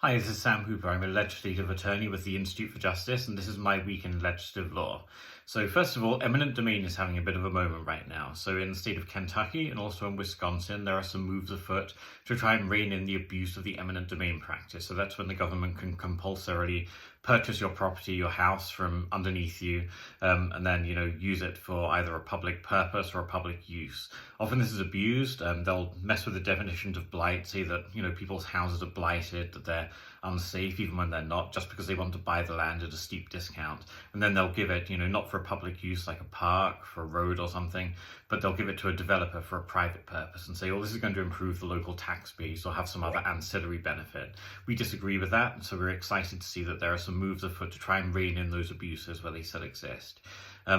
Hi, this is Sam Hooper. I'm a legislative attorney with the Institute for Justice, and this is my week in legislative law. So first of all, eminent domain is having a bit of a moment right now. So in the state of Kentucky and also in Wisconsin, there are some moves afoot to try and rein in the abuse of the eminent domain practice. So that's when the government can compulsorily purchase your property, your house from underneath you, and then, use it for either a public purpose or a public use. Often this is abused. They'll mess with the definitions of blight, say that, people's houses are blighted, that they're unsafe even when they're not, just because they want to buy the land at a steep discount. And then they'll give it, not for public use like a park, for a road or something, but they'll give it to a developer for a private purpose and say, oh, this is going to improve the local tax base or have some other ancillary benefit. We disagree with that, and so we're excited to see that there are some moves afoot to try and rein in those abuses where they still exist.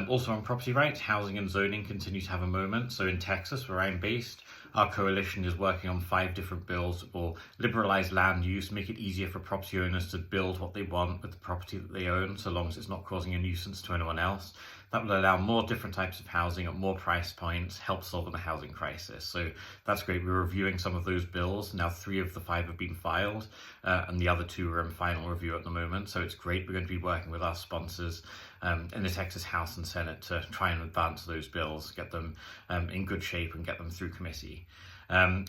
Also on property rights, housing and zoning continue to have a moment. So in Texas, where I'm based, our coalition is working on 5 different bills that will liberalize land use, make it easier for property owners to build what they want with the property that they own, so long as it's not causing a nuisance to anyone else. That will allow more different types of housing at more price points, help solve the housing crisis. So that's great. We're reviewing some of those bills. Now 3 of the 5 have been filed, and the other 2 are in final review at the moment. So it's great. We're going to be working with our sponsors in the Texas House and Senate to try and advance those bills, get them in good shape and get them through committee.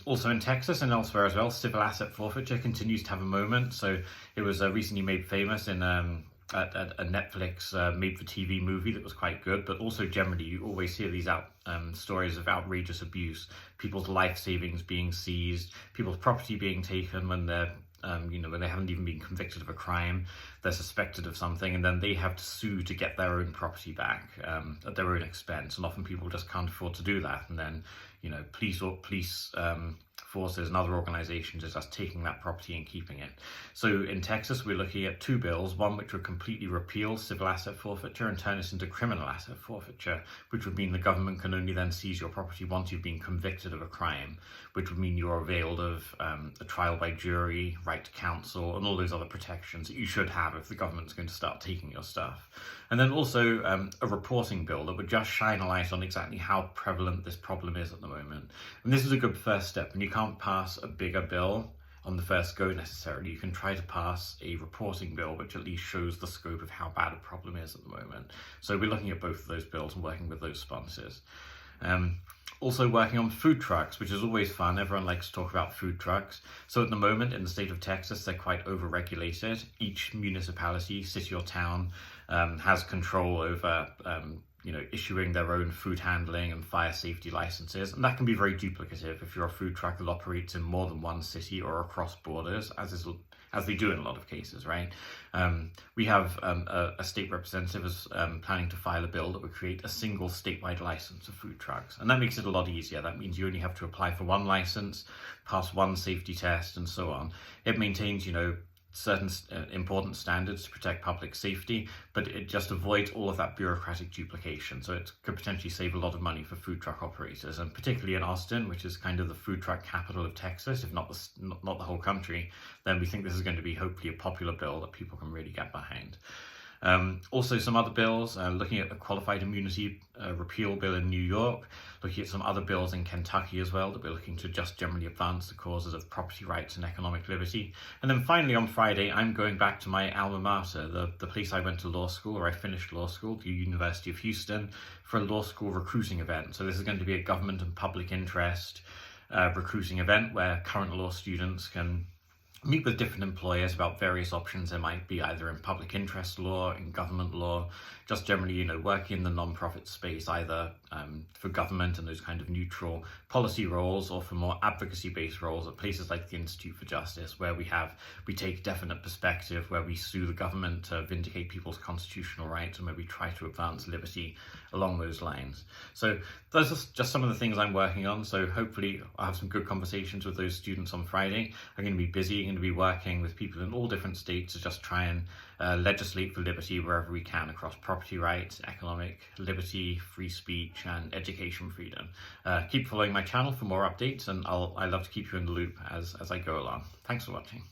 Also in Texas and elsewhere as well, civil asset forfeiture continues to have a moment. So it was recently made famous in a Netflix made-for-TV movie that was quite good, but also generally you always hear these stories of outrageous abuse, people's life savings being seized, people's property being taken when they're when they haven't even been convicted of a crime, they're suspected of something, and then they have to sue to get their own property back at their own expense. And often people just can't afford to do that. And then, police forces and other organizations are just taking that property and keeping it. So in Texas, we're looking at 2 bills, one which would completely repeal civil asset forfeiture and turn it into criminal asset forfeiture, which would mean the government can only then seize your property once you've been convicted of a crime, which would mean you're availed of a trial by jury, right to counsel, and all those other protections that you should have if the government's going to start taking your stuff. And then also a reporting bill that would just shine a light on exactly how prevalent this problem is at the moment. And this is a good first step, and you can't pass a bigger bill on the first go necessarily. You can try to pass a reporting bill which at least shows the scope of how bad a problem is at the moment. So we're looking at both of those bills and working with those sponsors. Also working on food trucks, which is always fun. Everyone likes to talk about food trucks. So at the moment in the state of Texas, they're quite over-regulated. Each municipality, city or town has control over issuing their own food handling and fire safety licenses. And that can be very duplicative if you're a food truck that operates in more than one city or across borders, as they do in a lot of cases, right? We have a state representative is planning to file a bill that would create a single statewide license of food trucks. And that makes it a lot easier. That means you only have to apply for one license, pass one safety test, and so on. It maintains, certain important standards to protect public safety, but it just avoids all of that bureaucratic duplication. So it could potentially save a lot of money for food truck operators, and particularly in Austin, which is kind of the food truck capital of Texas, if not the whole country, then we think this is going to be hopefully a popular bill that people can really get behind. Also some other bills, looking at the qualified immunity repeal bill in New York, looking at some other bills in Kentucky as well that we're looking to just generally advance the causes of property rights and economic liberty. And then finally on Friday, I'm going back to my alma mater, the place I went to law school, or I finished law school, the University of Houston, for a law school recruiting event. So this is going to be a government and public interest recruiting event where current law students can meet with different employers about various options there might be, either in public interest law, in government law, just generally, working in the non-profit space, either for government and those kind of neutral policy roles, or for more advocacy-based roles at places like the Institute for Justice, where we take definite perspective, where we sue the government to vindicate people's constitutional rights, and where we try to advance liberty along those lines. So those are just some of the things I'm working on. So hopefully I'll have some good conversations with those students on Friday. I'm going to be busy, I'm going to be working with people in all different states to just try and legislate for liberty wherever we can across property rights, economic liberty, free speech, and education freedom. Keep following my channel for more updates, and I love to keep you in the loop as I go along. Thanks for watching.